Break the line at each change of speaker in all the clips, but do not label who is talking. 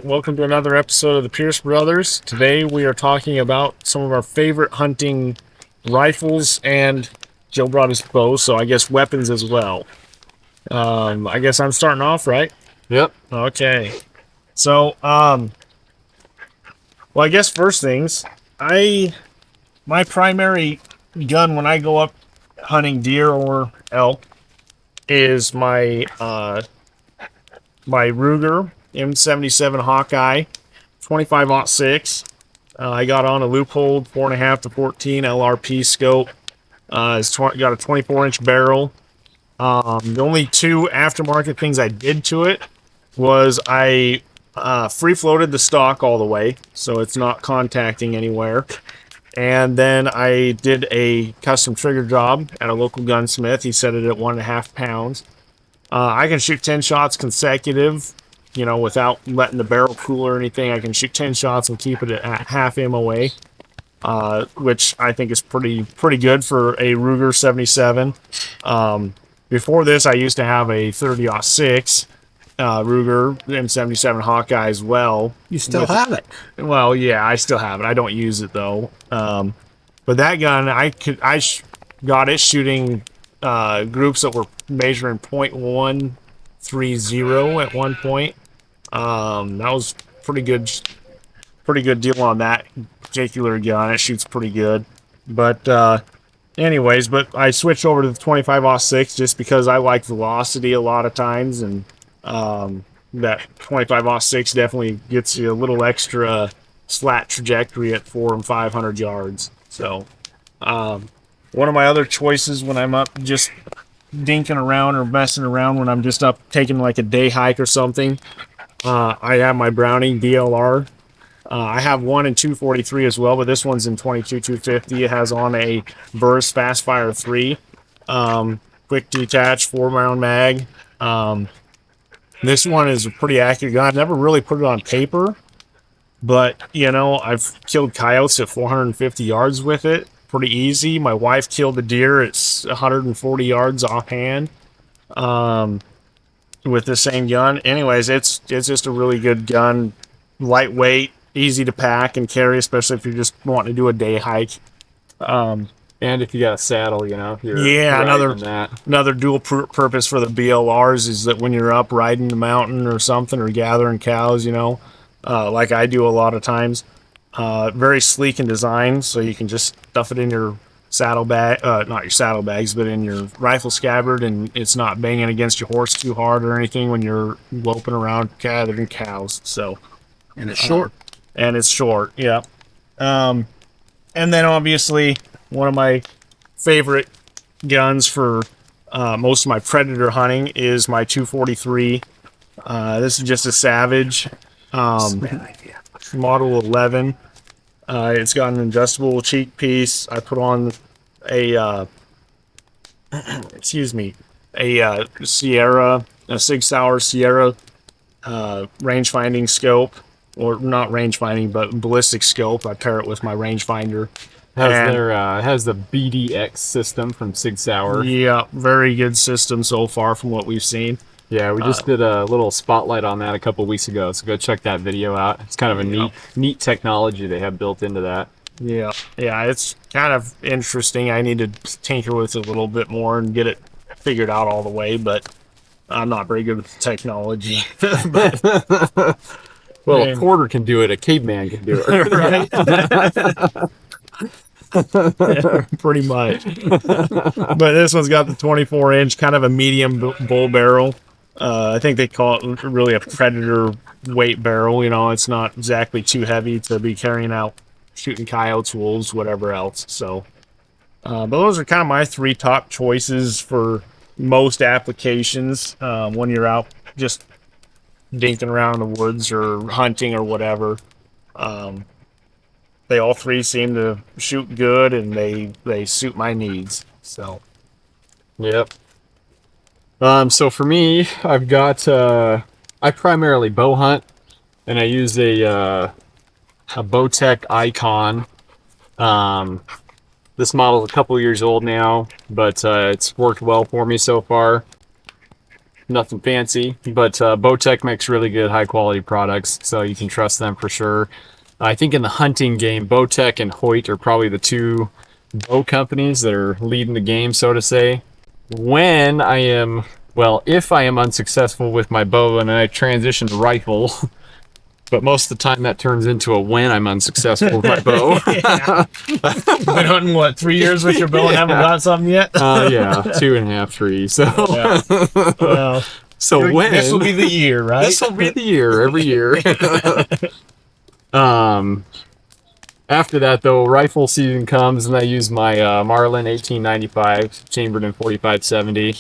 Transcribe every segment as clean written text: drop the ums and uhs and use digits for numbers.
welcome to another episode of the Pierce Brothers. Today we are talking about some of our favorite hunting rifles, and Joe brought his bow, so I guess weapons as well. I guess I'm starting off, right?
Yep.
Okay. So, well, I guess first things, my primary gun when I go up hunting deer or elk is my Ruger M77 Hawkeye 25-06. I got on a Loophole 4.5 to 14 LRP scope. It's got a 24-inch barrel. The only two aftermarket things I did to it was I free floated the stock all the way, so it's not contacting anywhere. And then I did a custom trigger job at a local gunsmith. He set it at 1.5 pounds. I can shoot 10 shots consecutive, without letting the barrel cool or anything. I can shoot 10 shots and keep it at half MOA, which I think is pretty good for a Ruger 77. Before this, I used to have a 30-06 Ruger M77 Hawkeye as well.
You still have it?
Well, yeah, I still have it. I don't use it though. But that gun, got it shooting groups that were measuring .130 at one point. That was pretty good deal on that particular gun. It shoots pretty good. But anyways, I switched over to the 25-06 just because I like velocity a lot of times, and that 25-06 definitely gets you a little extra slat trajectory at 400 and 500 yards. So one of my other choices when I'm up just dinking around or messing around, when I'm just up taking like a day hike or something, I have my Browning DLR. I have one in 243 as well, but this one's in 22-250. It has on a Burris Fastfire 3, quick detach 4-round mag. This one is a pretty accurate gun. I've never really put it on paper, but I've killed coyotes at 450 yards with it. Pretty easy. My wife killed a deer at 140 yards offhand with the same gun. Anyways, it's just a really good gun. Lightweight, easy to pack and carry, especially if you're just wanting to do a day hike.
And if you got a saddle, if you're
another dual purpose for the BLRs is that when you're up riding the mountain or something, or gathering cows, like I do a lot of times, very sleek in design, so you can just stuff it in your saddlebag, not your saddlebags, but in your rifle scabbard, and it's not banging against your horse too hard or anything when you're loping around gathering cows. So,
and it's short.
Yeah. And then obviously one of my favorite guns for most of my predator hunting is my 243. This is just a Savage Model 11. It's got an adjustable cheek piece. I put on a Sig Sauer Sierra range-finding scope, or not range-finding, but ballistic scope. I pair it with my rangefinder.
Has the BDX system from Sig Sauer.
Yeah, very good system so far from what we've seen.
Yeah, we just did a little spotlight on that a couple weeks ago, so go check that video out. It's kind of a neat technology they have built into that.
Yeah, it's kind of interesting. I need to tinker with it a little bit more and get it figured out all the way, but I'm not very good with technology.
Well, a porter can do it, a caveman can do it.
Right? Pretty much. But this one's got the 24-inch, kind of a medium bull barrel. I think they call it really a predator weight barrel. It's not exactly too heavy to be carrying out shooting coyotes, wolves, whatever else. So, but those are kind of my three top choices for most applications when you're out just dinking around in the woods or hunting or whatever. They all three seem to shoot good, and they suit my needs. So,
yep. So for me, I've got I primarily bow hunt, and I use a Bowtech Icon. This model is a couple years old now, but it's worked well for me so far. nothing fancy, but Bowtech makes really good, high quality products, so you can trust them for sure. I think in the hunting game, Bowtech and Hoyt are probably the two bow companies that are leading the game, so to say. When I am, well, if I am unsuccessful with my bow and I transition to rifle, but most of the time that turns into a when I'm unsuccessful with my bow.
Been hunting what 3 years with your bow and haven't got something yet?
Yeah, 2.5, 3. So,
Yeah. Well,
so when
this will be the year, right?
this will be the year every year. After that, though, rifle season comes, and I use my Marlin 1895 chambered in 4570.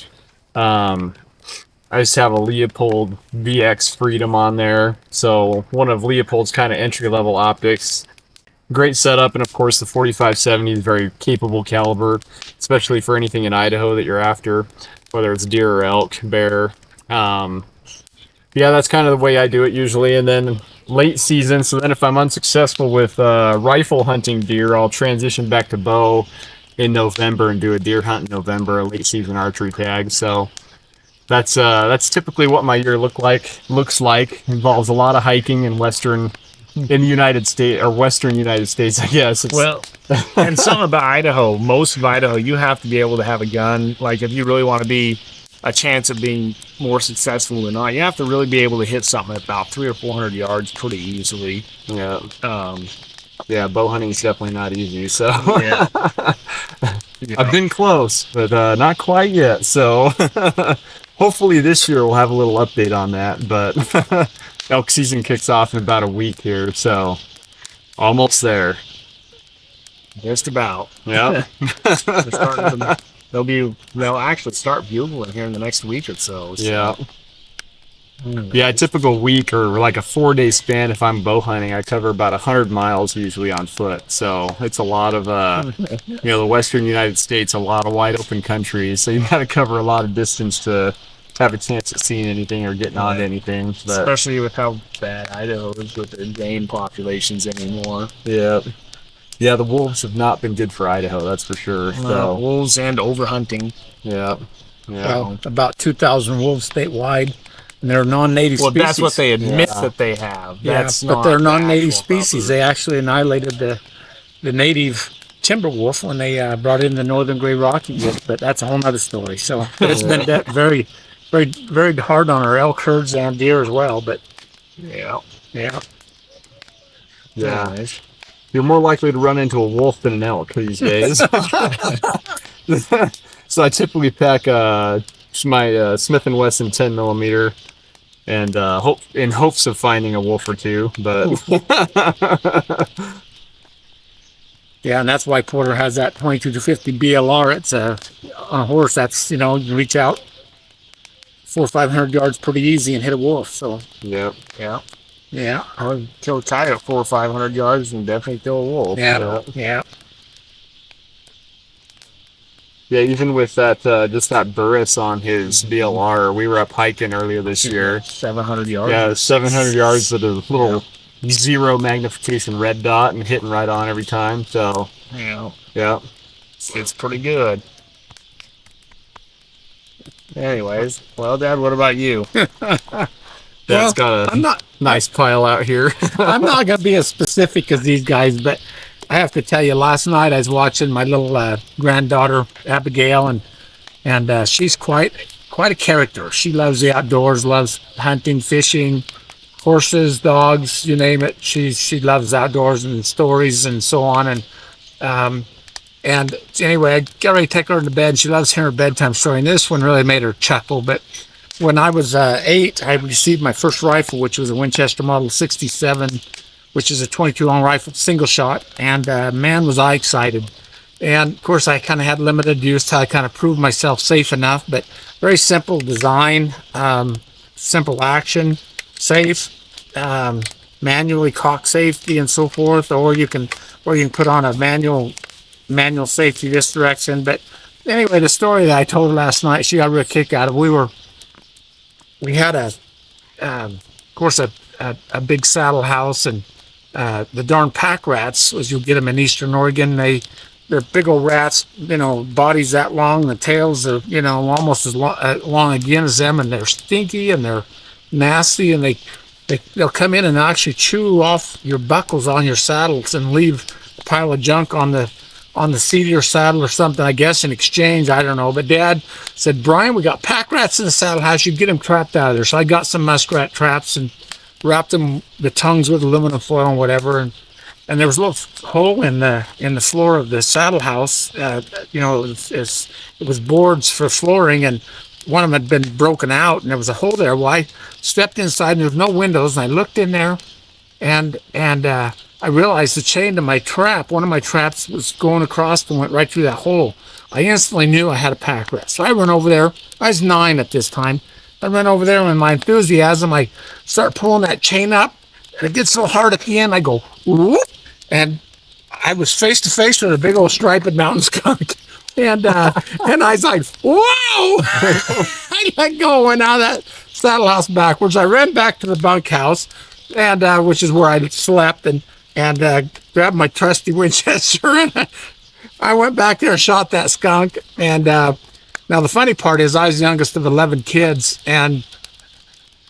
I just have a Leopold VX Freedom on there, so one of Leopold's kind of entry level optics. Great setup, and of course the 4570 is very capable caliber, especially for anything in Idaho that you're after, whether it's deer or elk, bear. Yeah, that's kind of the way I do it usually. And then late season, so then if I'm unsuccessful with rifle hunting deer, I'll transition back to bow in November and do a deer hunt in November, a late season archery tag. So that's typically what my year looks like. Involves a lot of hiking in the United States, or Western United States, I guess.
Well, and something about Idaho, most of Idaho, you have to be able to have a gun. Like, if you really want to be a chance of being more successful than not, you have to really be able to hit something at about 300 or 400 yards pretty easily.
Yeah,
Um,
yeah, bow hunting is definitely not easy. So
yeah.
I've been close, but not quite yet. So hopefully this year we'll have a little update on that. But elk season kicks off in about a week here, so almost there.
Just about.
Yeah.
They'll actually start bugling here in the next week or so.
Yeah. Yeah, a typical week or like a 4-day span if I'm bow hunting, I cover about 100 miles usually on foot. So it's a lot of, the Western United States, a lot of wide open country. So you got to cover a lot of distance to have a chance at seeing anything or getting onto anything. But,
Especially with how bad Idaho is with their game populations anymore.
yeah. Yeah, the wolves have not been good for Idaho, that's for sure. So,
Wolves and overhunting.
yeah. Yeah.
Well, about 2,000 wolves statewide, and they're non-native
Well,
species.
that's what they admit
Yeah.
that they have.
Yeah,
That's
but
not
they're
the
non-native
actual
species.
numbers.
They actually annihilated the native timber wolf when they brought in the northern gray Rocky wolf, but that's a whole other story. So it's been very, very, very hard on our elk herds and deer as well. But
Yeah.
yeah,
Yeah.
Anyways.
You're more likely to run into a wolf than an elk these days. So I typically pack my Smith & Wesson 10 millimeter, and in hopes of finding a wolf or two. But
yeah, and that's why Porter has that 22 to 50 BLR. It's on a horse. That's you can reach out 400 or 500 yards pretty easy and hit a wolf. So
yeah,
Yeah.
yeah,
I would kill a coyote at 400 or 500 yards and definitely kill a wolf.
yeah, yeah.
yeah. Even with that, just that Burris on his BLR, we were up hiking earlier this year.
700 yards.
Yeah, 700 yards with a little zero magnification red dot and hitting right on every time. So
Yeah.
yeah.
It's pretty good. Anyways, well, Dad, what about you?
Dad's got
I'm
a
not.
nice pile out here.
I'm not gonna be as specific as these guys, but I have to tell you, last night I was watching my little granddaughter Abigail, and she's quite a character. She loves the outdoors, loves hunting, fishing, horses, dogs, you name it. She loves outdoors and stories and so on. And anyway, I got ready to take her into bed. And she loves hearing her bedtime story, and this one really made her chuckle. But when I was 8, I received my first rifle, which was a Winchester Model 67, which is a 22 long rifle, single shot. And man, was I excited. And of course, I kind of had limited use till I kind of proved myself safe enough. But very simple design, simple action, safe, manually cock safety and so forth. Or you can put on a manual safety this direction. But anyway, the story that I told her last night, she got a real kick out of. We had of course, a big saddle house, and the darn pack rats, as you'll get them in Eastern Oregon, they're big old rats, bodies that long, the tails are, almost as long again as them, and they're stinky and they're nasty, and they'll come in and actually chew off your buckles on your saddles and leave a pile of junk on the seat of your saddle or something, I guess, in exchange. I don't know. But Dad said, Brian, we got pack rats in the saddle house. You get them trapped out of there. So I got some muskrat traps and wrapped them, the tongues, with aluminum foil and whatever. And there was a little hole in the floor of the saddle house. It was boards for flooring, and one of them had been broken out, and there was a hole there. Well, I stepped inside, and there was no windows, and I looked in there, and I realized the chain to my trap, one of my traps, was going across and went right through that hole. I instantly knew I had a pack rat. So I run over there. I was 9 at this time. I run over there, and in my enthusiasm, I start pulling that chain up. And it gets so hard at the end, I go, whoop, and I was face to face with a big old striped mountain skunk. And I was like, whoa! I let go, went out of that saddle house backwards. I ran back to the bunkhouse, and which is where I slept, and grabbed my trusty Winchester, and I went back there and shot that skunk. And now the funny part is I was the youngest of 11 kids, and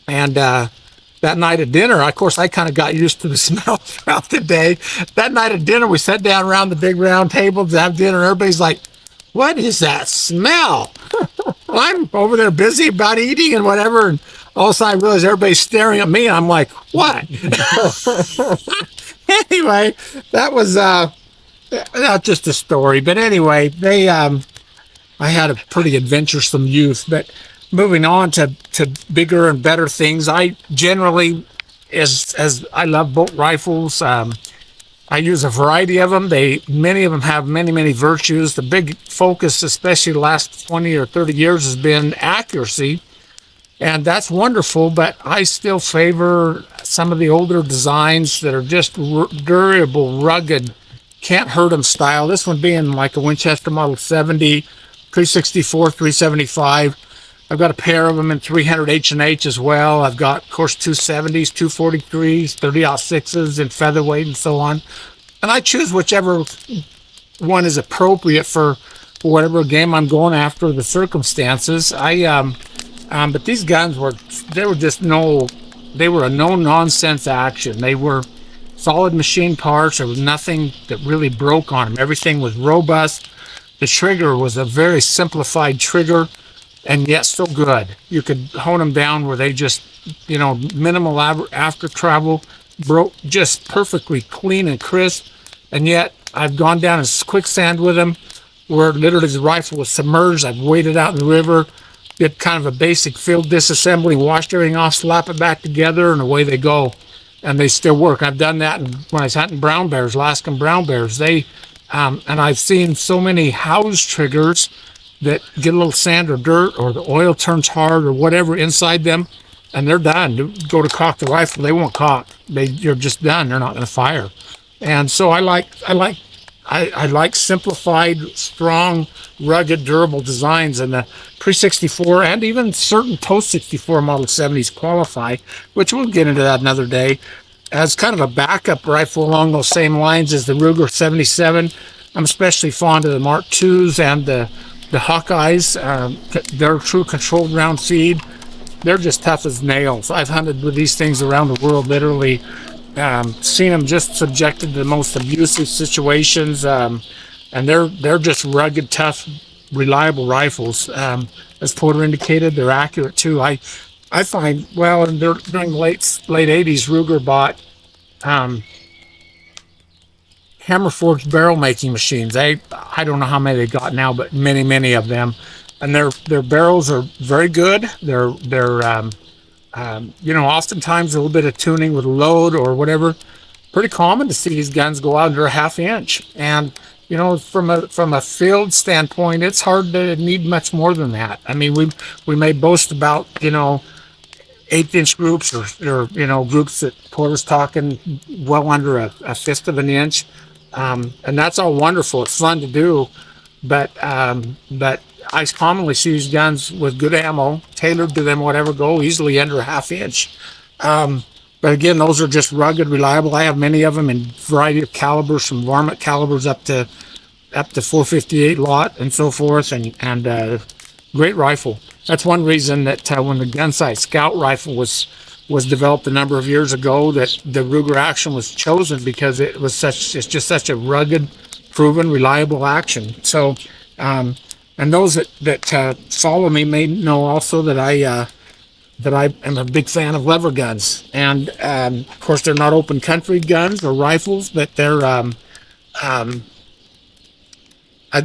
that night at dinner, of course, I kind of got used to the smell throughout the day. That night at dinner, we sat down around the big round table to have dinner. Everybody's like, what is that smell? Well, I'm over there busy about eating and whatever, and all of a sudden I realize everybody's staring at me, and I'm like, what? Anyway, that was not just a story, but anyway, I had a pretty adventuresome youth. But moving on to bigger and better things, I generally, as I love bolt rifles, I use a variety of them. Many of them have many virtues. The big focus, especially the last 20 or 30 years, has been accuracy, and that's wonderful. But I still favor some of the older designs that are just durable, rugged, can't hurt them style. This one being like a Winchester Model 70, 364, 375. I've got a pair of them in 300 H&H as well. I've got, of course, 270s, 243s, 30-06s in featherweight and so on. And I choose whichever one is appropriate for whatever game I'm going after, the circumstances. But these guns were a no-nonsense action. They were solid machine parts. There was nothing that really broke on them. Everything was robust. The trigger was a very simplified trigger, and yet so good. You could hone them down where they just, minimal after travel, broke just perfectly clean and crisp. And yet I've gone down in quicksand with them, where literally the rifle was submerged. I've waded out in the river, did kind of a basic field disassembly, washed everything off, slap it back together, and away they go. And they still work. I've done that when I was hunting brown bears, Alaskan brown bears. And I've seen so many house triggers that get a little sand or dirt, or the oil turns hard or whatever inside them, and they're done. You go to cock the rifle, they won't cock. You're just done. They're not going to fire. And so I like simplified, strong, rugged, durable designs, and the Pre-64 and even certain Post-64 Model 70s qualify, which we'll get into that another day, as kind of a backup rifle along those same lines as the Ruger 77. I'm especially fond of the Mark IIs and the Hawkeyes. They're true controlled round feed. They're just tough as nails. I've hunted with these things around the world, literally. Seen them just subjected to the most abusive situations, and they're just rugged, tough, reliable rifles. As Porter indicated, they're accurate too. I find, during the late 80s, Ruger bought hammer forged barrel making machines. I don't know how many they got now, but many of them, and their barrels are very good. They're oftentimes a little bit of tuning with a load or whatever. Pretty common to see these guns go out under a ½ inch, and from a field standpoint, it's hard to need much more than that. I mean, we may boast about 1/8-inch groups or groups that Porter's talking well under a fifth of an inch. And that's all wonderful. It's fun to do, but I commonly see these guns with good ammo, tailored to them, whatever, go easily under a ½ inch. But again, those are just rugged, reliable. I have many of them in a variety of calibers, from varmint calibers up to up to 458 lot and so forth, and great rifle. That's one reason that when the Gunsight Scout rifle was developed a number of years ago, that the Ruger Action was chosen, because it's just such a rugged, proven, reliable action. So, and those that follow me may know also that I am a big fan of lever guns, and of course they're not open country guns or rifles, but they're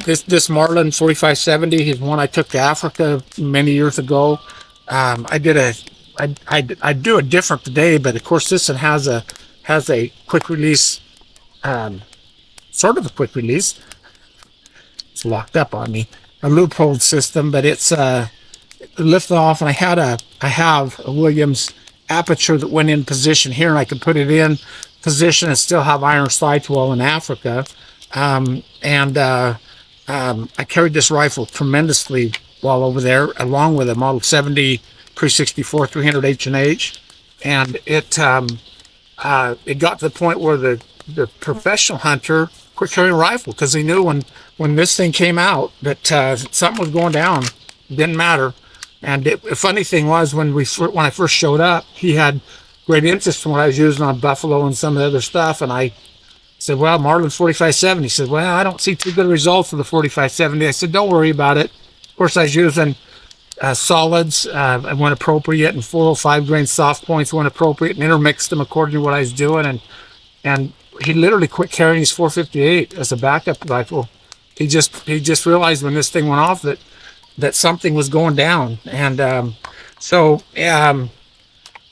this Marlin 4570 is one I took to Africa many years ago. I do it different today, but of course this one has a quick release, sort of a quick release. It's locked up on me. A loophole system, but it's lift off, and I have a Williams aperture that went in position here, and I could put it in position and still have iron sights while in Africa. I carried this rifle tremendously while over there, along with a Model 70 Pre-64 300 H&H, and it got to the point where the professional hunter quit carrying a rifle, because he knew when this thing came out that something was going down. It didn't matter. And the funny thing was, when I first showed up, he had great interest in what I was using on buffalo and some of the other stuff, and I said, well, Marlin 4570. He said, well, I don't see too good results with the 4570. I said, don't worry about it. Of course, I was using solids when appropriate, and 405 grain soft points when appropriate, and intermixed them according to what I was doing. And he literally quit carrying his 458 as a backup rifle. He just realized when this thing went off that something was going down. And those are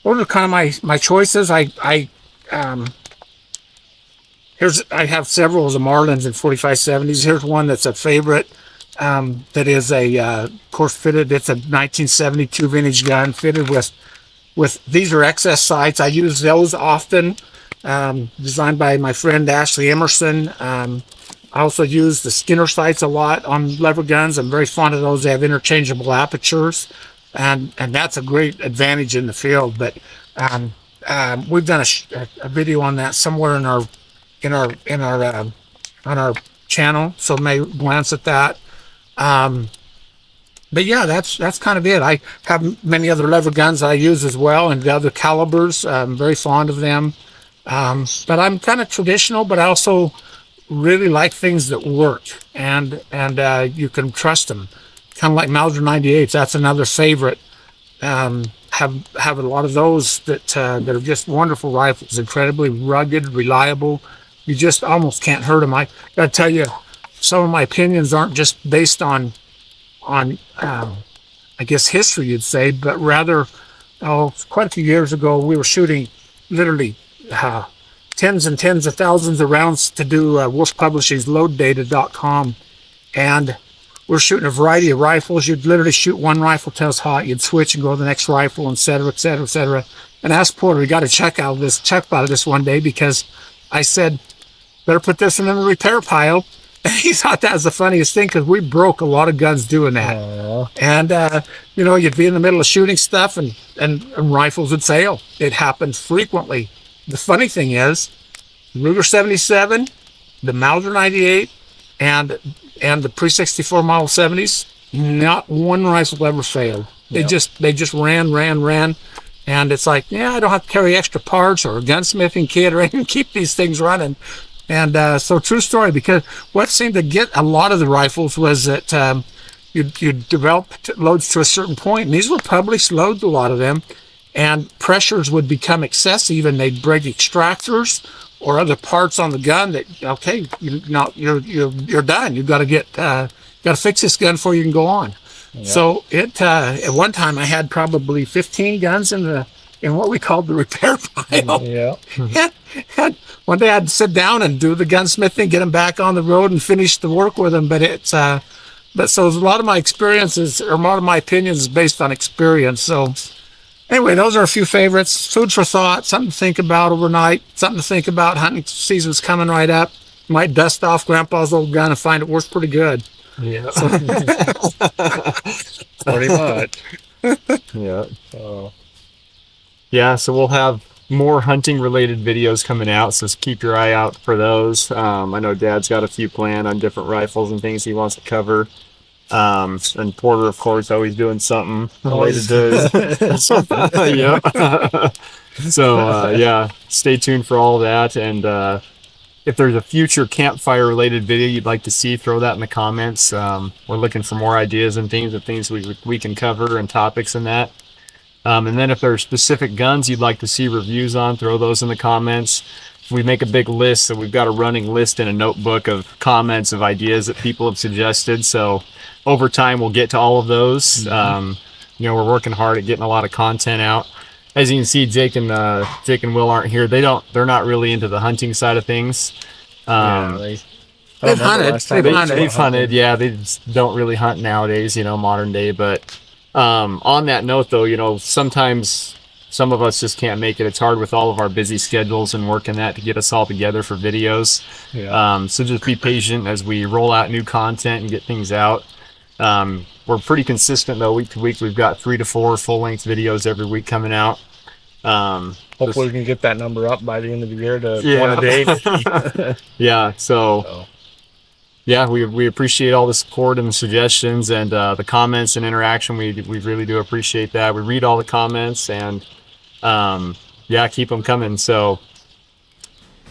kind of my choices. I have several of the Marlins and 4570s. Here's one that's a favorite. That is of course fitted. It's a 1972 vintage gun fitted with these are XS sights. I use those often. Designed by my friend Ashley Emerson. I also use the Skinner sights a lot on lever guns. I'm very fond of those. They have interchangeable apertures, and that's a great advantage in the field. But we've done a video on that somewhere on our channel, so may glance at that. But yeah, that's kind of it. I have many other lever guns I use as well, and the other calibers. I'm very fond of them. But I'm kind of traditional, but I also really like things that work, and you can trust them. Kind of like Mauser 98s. That's another favorite. Have a lot of those that are just wonderful rifles, incredibly rugged, reliable. You just almost can't hurt them. I gotta tell you, some of my opinions aren't just based on I guess history, you'd say, but rather, quite a few years ago, we were shooting literally tens and tens of thousands of rounds to do Wolf Publishing's LoadData.com, and we're shooting a variety of rifles. You'd literally shoot one rifle till it's hot, you'd switch and go to the next rifle, etc., etc., etc. And asked Porter, we got to check out of this one day, because I said, better put this one in the repair pile. And he thought that was the funniest thing, because we broke a lot of guns doing that. Aww. And you'd be in the middle of shooting stuff, and rifles would fail. It happened frequently. The funny thing is, Ruger 77, the Mauser 98, and the Pre-64 Model 70s, not one rifle ever failed. Yep. They just ran, and it's like, yeah, I don't have to carry extra parts or a gunsmithing kit or anything to keep these things running. And so true story, because what seemed to get a lot of the rifles was that you develop loads to a certain point, and these were published loads, a lot of them, and pressures would become excessive, and they'd break extractors or other parts on the gun that, okay, you're done. You've got to fix this gun before you can go on. Yep. So at one time I had probably 15 guns in what we called the repair pile. Yeah. And one day I had to sit down and do the gunsmithing, get them back on the road, and finish the work with them. But so a lot of my experiences, or a lot of my opinions, is based on experience. So anyway, those are a few favorites. Food for thought, something to think about overnight, something to think about. Hunting season's coming right up. Might dust off Grandpa's old gun and find it works pretty good.
Yeah.
So,
pretty much.
Yeah. Yeah, so we'll have more hunting related videos coming out, so keep your eye out for those. I know Dad's got a few planned on different rifles and things he wants to cover. And Porter, of course, always doing something related to yep. So yeah, stay tuned for all that. And if there's a future campfire related video you'd like to see, throw that in the comments. We're looking for more ideas and things we can cover and topics and that. And then if there are specific guns you'd like to see reviews on, throw those in the comments. We make a big list, so we've got a running list in a notebook of comments of ideas that people have suggested. So over time, we'll get to all of those. We're working hard at getting a lot of content out. As you can see, Jake and Will aren't here. They're not really into the hunting side of things.
They've hunted.
They've hunted. Yeah, they just don't really hunt nowadays, modern day. But on that note, though, sometimes some of us just can't make it. It's hard with all of our busy schedules and working that to get us all together for videos.
Yeah.
So just be patient as we roll out new content and get things out. We're pretty consistent though, week to week. We've got 3 to 4 full-length videos every week coming out.
Hopefully we can get that number up by the end of the year to one a day.
Yeah. So yeah, we appreciate all the support and the suggestions and the comments and interaction. We really do appreciate that. We read all the comments and keep them coming. So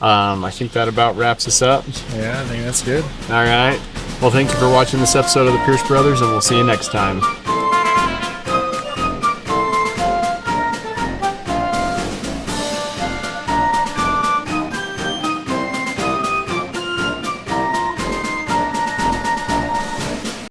I think that about wraps us up.
Yeah, I think that's good.
All right. Well, thank you for watching this episode of the Pierce Brothers, and we'll see you next time.